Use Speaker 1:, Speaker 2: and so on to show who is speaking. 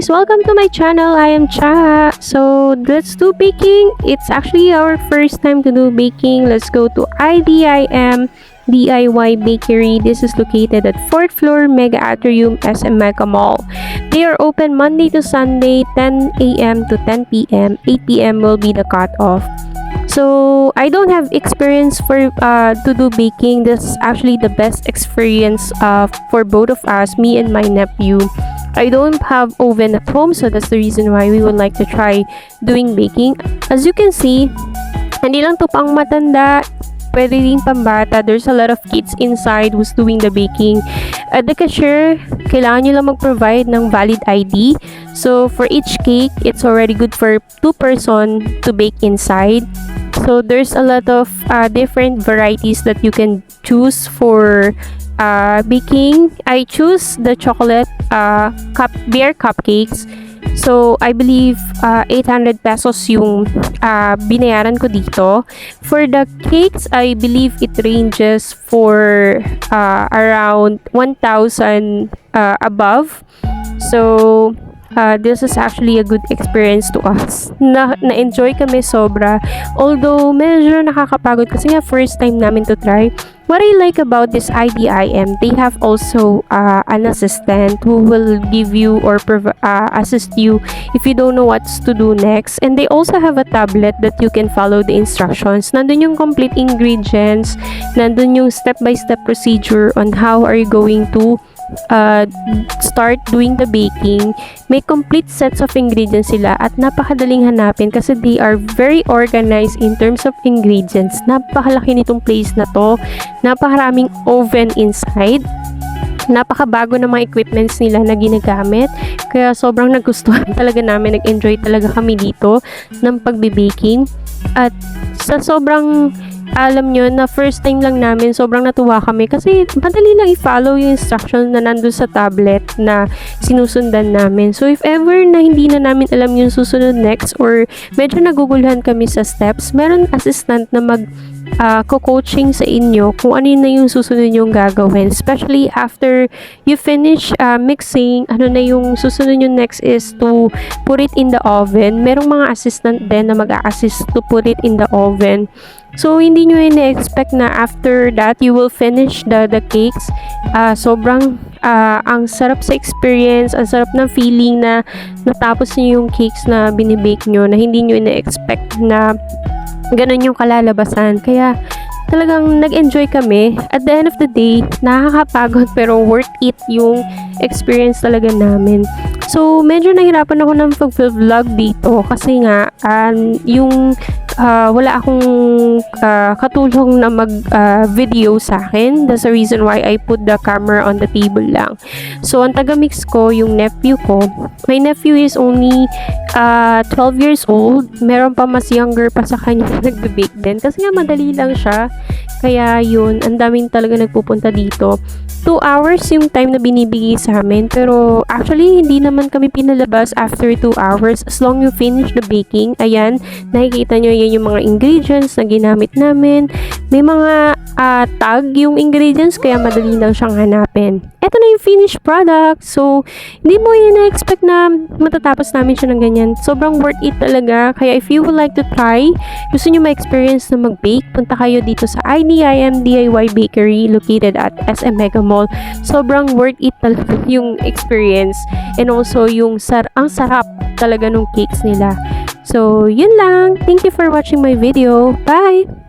Speaker 1: guys! Welcome to my channel. I am Cha. So let's do baking. It's actually our first time to do baking. Let's go to IDIM DIY Bakery. This is located at 4th floor Mega Atrium SM Mega Mall. They are open Monday to Sunday 10 a.m. to 10 p.m. 8 p.m. will be the cutoff. So I don't have experience for to do baking. This is actually the best experience for both of us, me and my nephew. I don't have oven at home, so that's the reason why we would like to try doing baking. As you can see, hindi lang to pang matanda, pwede rin pambata. There's a lot of kids inside who's doing the baking. At the cashier, kailangan nyo lang mag-provide ng valid ID. So for each cake, it's already good for 2 person to bake inside. So there's a lot of different varieties that you can choose for baking. I choose the chocolate beer cupcakes. So I believe 800 pesos yung binayaran ko dito. For the cakes, I believe it ranges for around 1,000 above. So this is actually a good experience to us. Na-enjoy kami sobra. Although, medyo nakakapagod kasi nga first time namin to try. What I like about this IDIM, they have also an assistant who will give you or assist you if you don't know what to do next. And they also have a tablet that you can follow the instructions. Nandun yung complete ingredients. Nandun yung step-by-step procedure on how are you going to start doing the baking. May complete sets of ingredients sila at napakadaling hanapin kasi they are very organized in terms of ingredients. Napakalaki nitong place na to. Napakaraming oven inside. Napakabago ng mga equipments nila na ginagamit. Kaya sobrang nagustuhan talaga namin. Nag-enjoy talaga kami dito ng pagbe-baking. At sa sobrang alam nyo na first time lang namin, sobrang natuwa kami kasi madali lang i-follow yung instructions na nandun sa tablet na sinusundan namin. So if ever na hindi na namin alam yung susunod next or medyo naguguluhan kami sa steps, meron assistant na co-coaching sa inyo kung ano na yung susunod yung gagawin. Especially after you finish mixing, ano na yung susunod yung next is to put it in the oven. Merong mga assistant din na mag-a-assist to put it in the oven. So, hindi nyo ina-expect na after that, you will finish the cakes. Sobrang ang sarap sa experience, ang sarap ng feeling na natapos nyo yung cakes na binibake nyo na hindi nyo ina-expect na ganun yung kalalabasan. Kaya, talagang nag-enjoy kami. At the end of the day, nakakapagod pero worth it yung experience talaga namin. So, medyo nahirapan ako ng pag-vlog dito kasi nga, yung wala akong katulong na mag-video sa akin. That's the reason why I put the camera on the table lang. So, ang taga-mix ko, yung nephew ko. My nephew is only 12 years old. Meron pa mas younger pa sa kanya nagbe-bake din. Kasi nga madali lang siya. Kaya yun, ang daming talaga nagpupunta dito. 2 hours yung time na binibigay sa amin. Pero actually, hindi naman kami pinalabas after 2 hours. As long you finish the baking, ayan, nakikita nyo yan yung mga ingredients na ginamit namin. May mga tag yung ingredients, kaya madali lang siyang hanapin. Ito na yung finished product. So, hindi mo yun na-expect na matatapos namin siya ng ganyan. Sobrang worth it talaga. Kaya if you would like to try, gusto nyo ma-experience na mag-bake, punta kayo dito sa IDIM DIY Bakery located at SM Mega Mall. Sobrang worth it talaga yung experience. And also, ang sarap talaga ng cakes nila. So, yun lang. Thank you for watching my video. Bye!